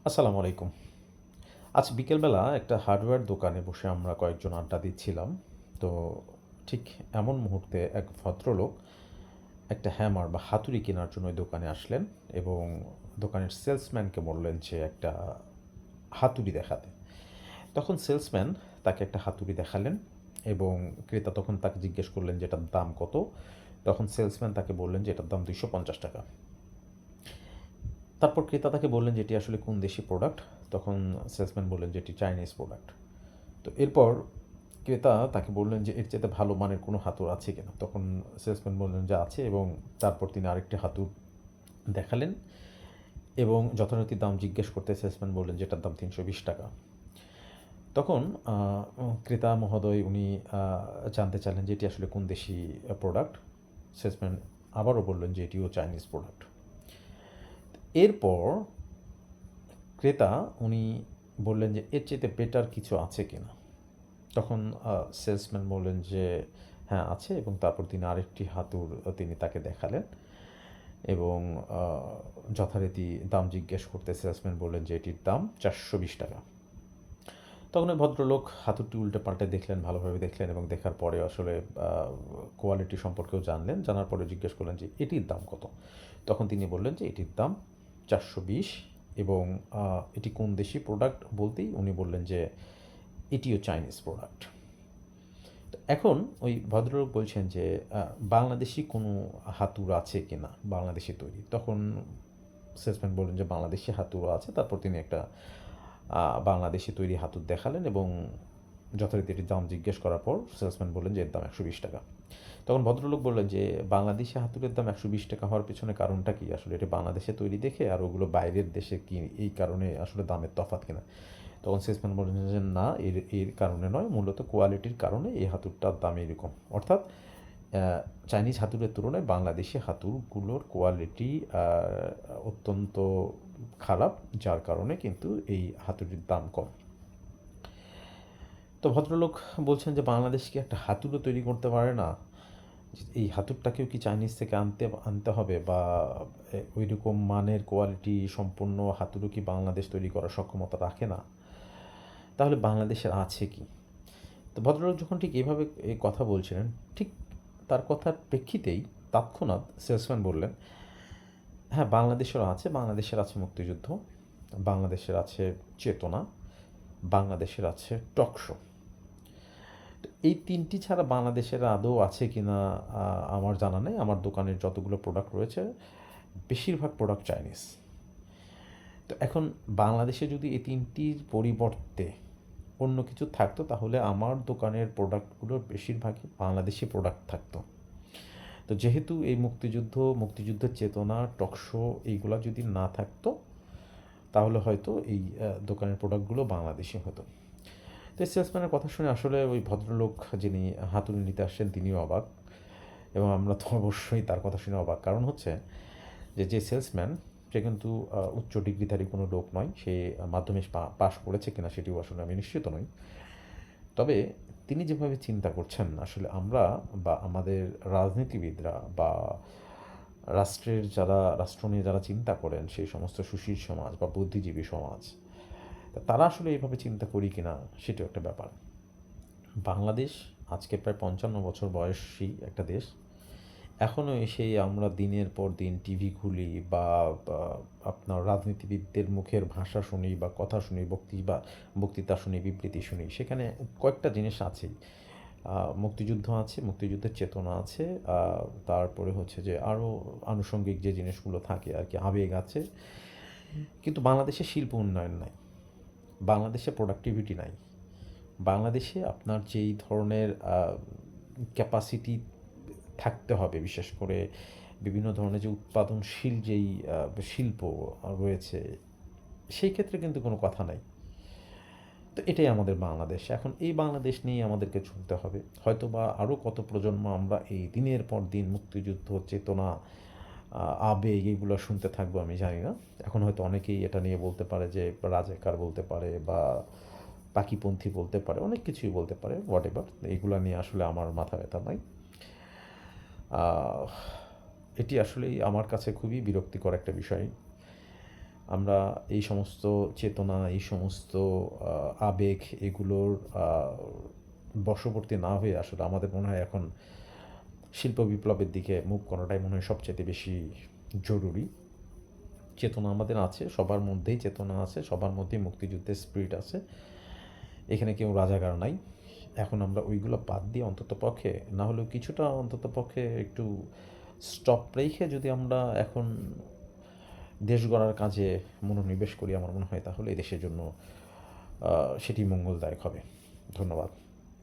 আসসালামু আলাইকুম। আজ বিকেলবেলা একটা হার্ডওয়্যার দোকানে বসে আমরা কয়েকজন আড্ডা দিচ্ছিলাম। তো ঠিক এমন মুহূর্তে এক ভদ্রলোক একটা হ্যামার বা হাতুড়ি কেনার জন্য ওই দোকানে আসলেন এবং দোকানের সেলসম্যানকে বললেন যে একটা হাতুড়ি দেখাতে। তখন সেলসম্যান তাকে একটা হাতুড়ি দেখালেন এবং ক্রেতা তখন তাকে জিজ্ঞেস করলেন যে এটার দাম কত? তখন সেলসম্যান তাকে বললেন যে এটার দাম ৳২৫০। তারপর ক্রেতা তাকে বললেন যে এটি আসলে কোন দেশি প্রোডাক্ট? তখন সেলসম্যান বললেন যে এটি চাইনিজ প্রোডাক্ট। তো এরপর ক্রেতা তাকে বললেন যে এর চাইতে ভালো মানের কোনো হাতুড় আছে কিনা? তখন সেলসম্যান বললেন যে আছে এবং তারপর তিনি আরেকটি হাতুড় দেখালেন এবং যথারীতি দাম জিজ্ঞেস করতে সেলসম্যান বললেন যে এটার দাম ৳৩২০। তখন ক্রেতা মহোদয় উনি জানতে চাইলেন যে এটি আসলে কোন দেশি প্রোডাক্ট? সেলসম্যান আবারও বললেন যে এটিও চাইনিজ প্রোডাক্ট। এরপর ক্রেতা উনি বললেন যে এর চাইতে বেটার কিছু আছে কিনা? তখন সেলসম্যান বললেন যে হ্যাঁ আছে এবং তারপর তিনি আরেকটি হাতুড় তিনি তাকে দেখালেন এবং আ যথারীতি দাম জিজ্ঞেস করতে সেলসম্যান বললেন যে এটির দাম ৳৪২০। তখন ওই ভদ্রলোক হাতুড়টি উল্টে পাল্টে দেখলেন, ভালোভাবে দেখলেন এবং দেখার পরে আসলে আ কোয়ালিটি সম্পর্কেও জানলেন। জানার পরে জিজ্ঞেস করলেন যে এটির দাম কত? তখন তিনি বললেন যে এটির দাম ৪২০ এবং আ এটি কোন দেশি প্রোডাক্ট বলতেই উনি বললেন যে এটিও চাইনিজ প্রোডাক্ট। তো এখন ওই ভদ্রলোক বলছেন যে বাংলাদেশি কোনো হাতুড় আছে কিনা? বাংলাদেশি তৈরি। তখন সেলসম্যান বললেন যে বাংলাদেশি হাতুড়ও আছে। তারপর তিনি একটা বাংলাদেশি তৈরি হাতুড় দেখালেন এবং যথারীতি এটির দাম জিজ্ঞেস করার পর সেলসম্যান বললেন যে এর দাম ৳১২০। তখন ভদ্রলোক বললেন যে বাংলাদেশি হাতুড়ের দাম ৳১২০ হওয়ার পেছনে কারণটা কি? আসলে এটা বাংলাদেশে তৈরি দেখে আর ওগুলো বাইরের দেশে কি এই কারণে আসলে দামের তফাৎ কিনা? তখন সেলসম্যান বললেন যে না এর কারণে নয়, মূলত কোয়ালিটির কারণে এই হাতুড়টার দাম এরকম। অর্থাৎ চাইনিজ হাতুড়ের তুলনায় বাংলাদেশি হাতুড়গুলোর কোয়ালিটি অত্যন্ত খারাপ, যার কারণে কিন্তু এই হাতুড়ির দাম কম। তো ভদ্রলোক বলছেন যে বাংলাদেশ কি একটা হাতুড়ও তৈরি করতে পারে না? এই হাতুড়টাকেও কি চাইনিজ থেকে আনতে হবে বা ওইরকম মানের কোয়ালিটি সম্পন্ন হাতুড়ও কি বাংলাদেশ তৈরি করার সক্ষমতা রাখে না? তাহলে বাংলাদেশের আছে কি? তো ভদ্রলোক যখন ঠিক এভাবে কথা বলছিলেন, ঠিক তার কথার প্রেক্ষিতেই তৎক্ষণাৎ সেলসম্যান বললেন, হ্যাঁ, বাংলাদেশেরও আছে। বাংলাদেশের আছে মুক্তিযুদ্ধ, বাংলাদেশের আছে চেতনা, বাংলাদেশের আছে টকশো। তো এই ৩ টি ছাড়া বাংলাদেশের আদৌ আছে কিনা আমার জানা নেই। আমার দোকানের যতগুলো প্রোডাক্ট রয়েছে, বেশিরভাগ প্রোডাক্ট চাইনিজ। তো এখন বাংলাদেশে যদি এই ৩ টির পরিবর্তে অন্য কিছু থাকতো, তাহলে আমার দোকানের প্রোডাক্টগুলোর বেশিরভাগই বাংলাদেশি প্রোডাক্ট থাকতো। তো যেহেতু এই মুক্তিযুদ্ধের চেতনা, টকশো এইগুলা যদি না থাকতো, তাহলে হয়তো এই দোকানের প্রোডাক্টগুলো বাংলাদেশি হতো। তো এই সেলসম্যানের কথা শুনে আসলে ওই ভদ্রলোক যিনি হাতুড়ি নিতে আসছেন তিনিও অবাক এবং আমরা তো অবশ্যই তার কথা শুনে অবাক। কারণ হচ্ছে যে সেলসম্যান সে কিন্তু উচ্চ ডিগ্রিধারী কোনো লোক নয়। সে মাধ্যমিক পাস করেছে কিনা সেটিও আসলে আমি নিশ্চিত নই। তবে তিনি যেভাবে চিন্তা করছেন আসলে আমরা বা আমাদের রাজনীতিবিদরা বা রাষ্ট্র নিয়ে যারা চিন্তা করেন সেই সমস্ত সুশীল সমাজ বা বুদ্ধিজীবী সমাজ, তারা আসলে এভাবে চিন্তা করি কিনা সেটাও একটা ব্যাপার। বাংলাদেশ আজকে প্রায় ৫৫ বছর বয়সী একটা দেশ। এখনও সেই আমরা দিনের পর দিন টিভি খুলি বা আপনার রাজনীতিবিদদের মুখের ভাষা শুনি বা কথা শুনি, বক্তৃতা শুনি, বিবৃতি শুনি। সেখানে কয়েকটা জিনিস আছেই। মুক্তিযুদ্ধ আছে, মুক্তিযুদ্ধের চেতনা আছে। তারপরে হচ্ছে যে আরও আনুষঙ্গিক যে জিনিসগুলো থাকে আরকি, আবেগ আছে। কিন্তু বাংলাদেশে শিল্প উন্নয়ন নাই। বাংলাদেশে প্রোডাক্টিভিটি নাই। বাংলাদেশে আপনার যেই ধরনের ক্যাপাসিটি থাকতে হবে, বিশেষ করে বিভিন্ন ধরনের যে উৎপাদনশীল যেই শিল্প রয়েছে, সেই ক্ষেত্রে কিন্তু কোনো কথা নাই। তো এটাই আমাদের বাংলাদেশ। এখন এই বাংলাদেশ নিয়েই আমাদেরকে চলতে হবে। হয়তোবা আরও কত প্রজন্ম আমরা এই দিনের পর দিন মুক্তিযুদ্ধ, চেতনা, আবেগ এগুলো শুনতে থাকবো আমি জানি না। এখন হয়তো অনেকেই এটা নিয়ে বলতে পারে যে রাজাকার বলতে পারে বা পাকিপন্থী বলতে পারে, অনেক কিছুই বলতে পারে, হোয়াটএভার। এগুলা নিয়ে আসলে আমার মাথা ব্যথা নাই। আহ, এটি আসলেই আমার কাছে খুবই বিরক্তিকর একটা বিষয়। আমরা এই সমস্ত চেতনা, এই সমস্ত আবেগ এগুলোর বশবর্তী না হয়ে আসলে আমাদের মনে হয় এখন শিল্প বিপ্লবের দিকে মুভ করাটাই মনে হয় সবচেয়ে বেশি জরুরি। চেতনা আমাদের আছে, সবার মধ্যেই চেতনা আছে, সবার মধ্যেই মুক্তিযুদ্ধের স্পিরিট আছে। এখানে কেউ রাজাকার নাই। এখন আমরা ওইগুলো বাদ দিয়ে অন্ততপক্ষে না হলেও কিছুটা অন্ততপক্ষে একটু স্টপ রেখে যদি আমরা এখন দেশ গড়ার কাজে মনোনিবেশ করি আমার মনে হয় তাহলে এই দেশের জন্য সেটি মঙ্গলদায়ক হবে। ধন্যবাদ।